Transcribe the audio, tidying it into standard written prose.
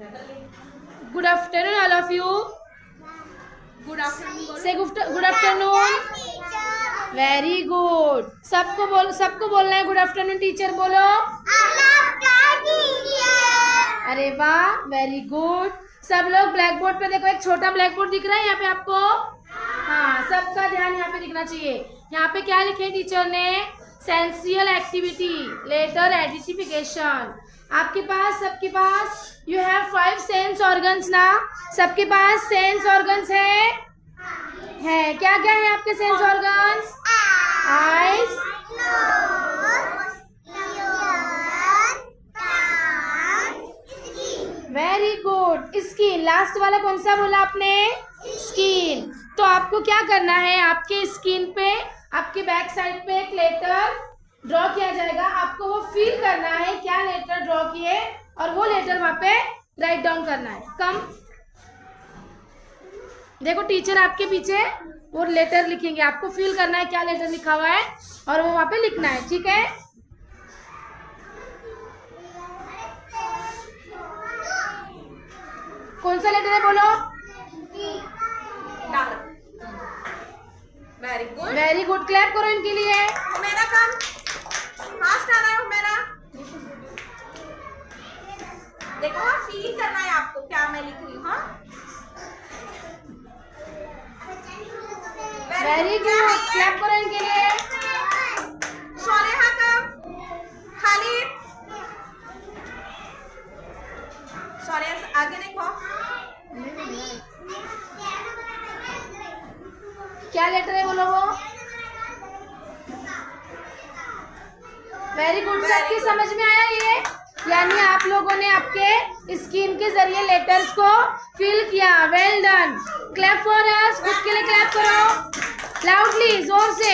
Good afternoon, all of you. Good afternoon. Say good afternoon. Very good. सबको बोलना है good afternoon teacher बोलो। अरे वाह, वेरी गुड। सब लोग ब्लैक बोर्ड पे देखो, एक छोटा ब्लैक बोर्ड दिख रहा है यहाँ पे आपको। हाँ, सबका ध्यान यहाँ पे दिखना चाहिए। यहाँ पे क्या लिखे टीचर ने? सेंसरियल एक्टिविटी, लेटर आइडेंटिफिकेशन। आपके पास, सबके पास यू हैव 5 सेंस ऑर्गन्स ना? सबके पास सेंस ऑर्गन्स है? क्या क्या है आपके sense organs? Eyes, very good. Skin, last वाला कौन सा बोला आपने? स्किन। तो आपको क्या करना है? आपके स्किन पे, आपके बैक साइड पे एक लेटर ड्रॉ किया जाएगा। आपको वो फील करना है क्या लेटर ड्रॉ किए, और वो लेटर वहां पे राइट डाउन करना है। कम देखो, टीचर आपके पीछे वो लेटर लिखेंगे, आपको फील करना है क्या लेटर लिखा हुआ है और वो वहां पे लिखना है, ठीक है? कौन सा लेटर है बोलो? Very good, very good, clap करो इनके लिए। मेरा काम फास्ट आ रहा है मेरा। देखो, फील करना है आपको क्या मैं लिख रही हूँ। हाँ, वेरी गुड, क्लैप करो इनके लिए। सोनेहा का खालिद, सोनिया आगे देखो। क्या लेटर है बोलो वो? वेरी गुड, सबकी समझ में आया ये? यानी आप लोगों ने आपके स्किन के जरिए लेटर्स को फिल किया। Well done, clap for us. खुद के लिए क्लैप करो लाउडली, जोर से।